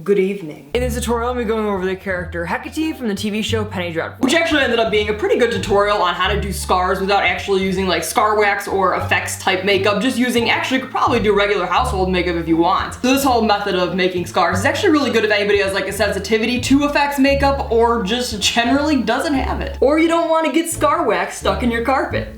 Good evening. In this tutorial, I'm going over the character Hecate from the TV show Penny Dreadful, which actually ended up being a pretty good tutorial on how to do scars without actually using like scar wax or effects type makeup, just using, actually you could probably do regular household makeup if you want. So this whole method of making scars is actually really good if anybody has like a sensitivity to effects makeup or just generally doesn't have it. Or you don't want to get scar wax stuck in your carpet.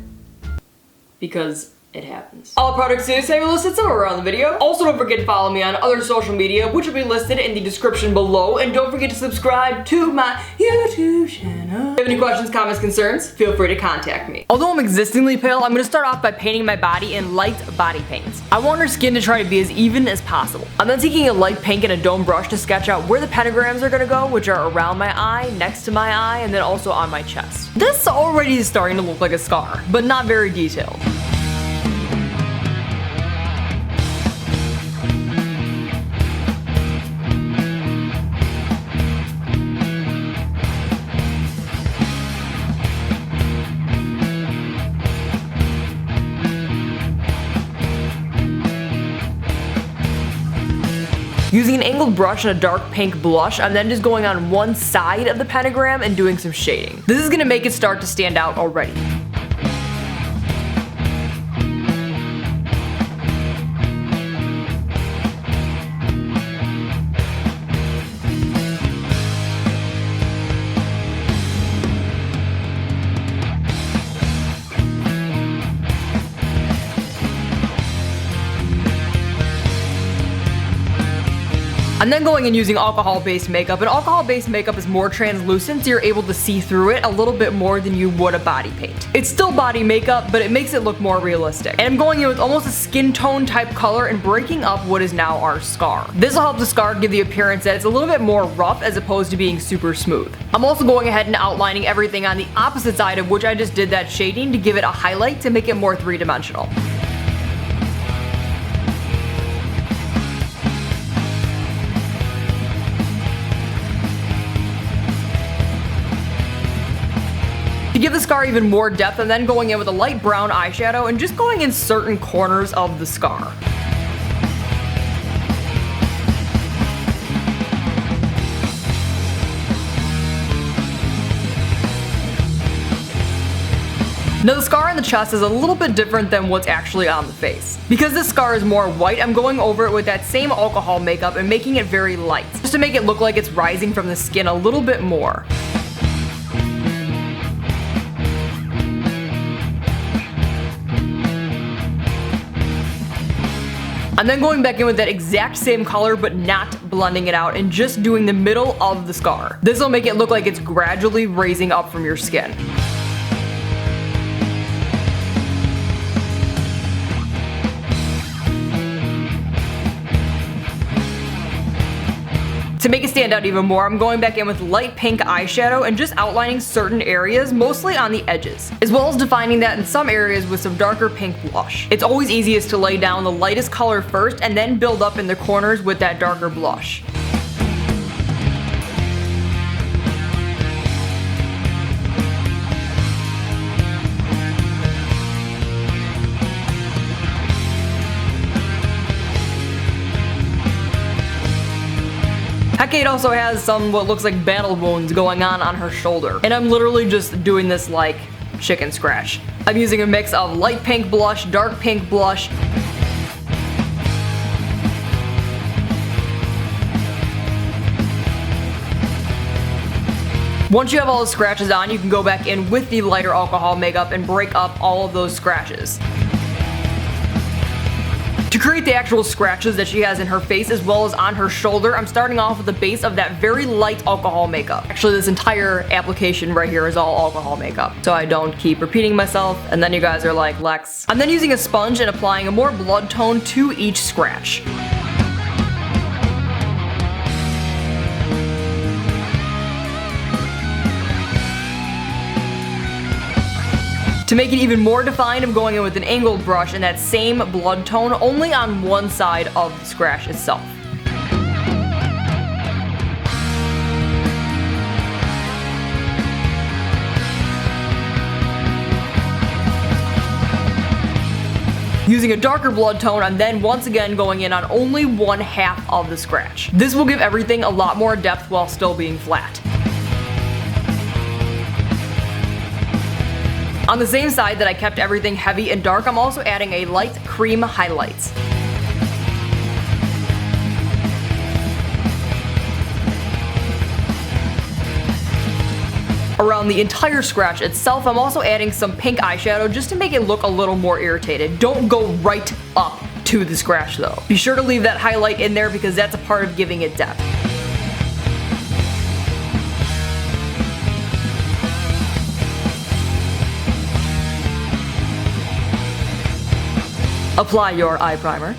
Because it happens. All products in this table listed somewhere around the video. Also, don't forget to follow me on other social media, which will be listed in the description below. And don't forget to subscribe to my YouTube channel. If you have any questions, comments, concerns, feel free to contact me. Although I'm existingly pale, I'm going to start off by painting my body in light body paint. I want her skin to try to be as even as possible. I'm then taking a light pink and a dome brush to sketch out where the pentagrams are going to go, which are around my eye, next to my eye, and then also on my chest. This already is starting to look like a scar, but not very detailed. Using an angled brush and a dark pink blush, I'm then just going on one side of the pentagram and doing some shading. This is going to make it start to stand out already. I'm then going and using alcohol-based makeup, and alcohol-based makeup is more translucent, so you're able to see through it a little bit more than you would a body paint. It's still body makeup, but it makes it look more realistic. And I'm going in with almost a skin tone type color and breaking up what is now our scar. This will help the scar give the appearance that it's a little bit more rough as opposed to being super smooth. I'm also going ahead and outlining everything on the opposite side of which I just did that shading to give it a highlight to make it more three-dimensional. To give the scar even more depth, I'm then going in with a light brown eyeshadow and just going in certain corners of the scar. Now the scar on the chest is a little bit different than what's actually on the face. Because this scar is more white, I'm going over it with that same alcohol makeup and making it very light, just to make it look like it's rising from the skin a little bit more. I'm then going back in with that exact same color but not blending it out and just doing the middle of the scar. This will make it look like it's gradually raising up from your skin. To make it stand out even more, I'm going back in with light pink eyeshadow and just outlining certain areas, mostly on the edges, as well as defining that in some areas with some darker pink blush. It's always easiest to lay down the lightest color first and then build up in the corners with that darker blush. Hecate also has some what looks like battle wounds going on her shoulder, and I'm literally just doing this like chicken scratch. I'm using a mix of light pink blush, dark pink blush, Once you have all the scratches on, you can go back in with the lighter alcohol makeup and break up all of those scratches. To create the actual scratches that she has in her face as well as on her shoulder, I'm starting off with the base of that very light alcohol makeup. Actually, this entire application right here is all alcohol makeup, so I don't keep repeating myself, and then you guys are like, Lex. I'm then using a sponge and applying a more blood tone to each scratch. To make it even more defined, I'm going in with an angled brush and that same blood tone only on one side of the scratch itself. using a darker blood tone and then once again going in on only 1/2 of the scratch. This will give everything a lot more depth while still being flat. On the same side that I kept everything heavy and dark, I'm also adding a light cream highlights. Around the entire scratch itself, I'm also adding some pink eyeshadow just to make it look a little more irritated. Don't go right up to the scratch though. Be sure to leave that highlight in there because that's a part of giving it depth. Apply your eye primer.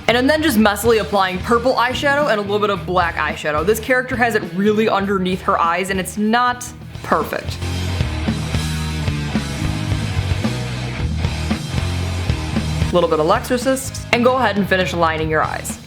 And I'm then just messily applying purple eyeshadow and a little bit of black eyeshadow. This character has it really underneath her eyes and it's not perfect. A little bit of L'Exorcist, and go ahead and finish lining your eyes.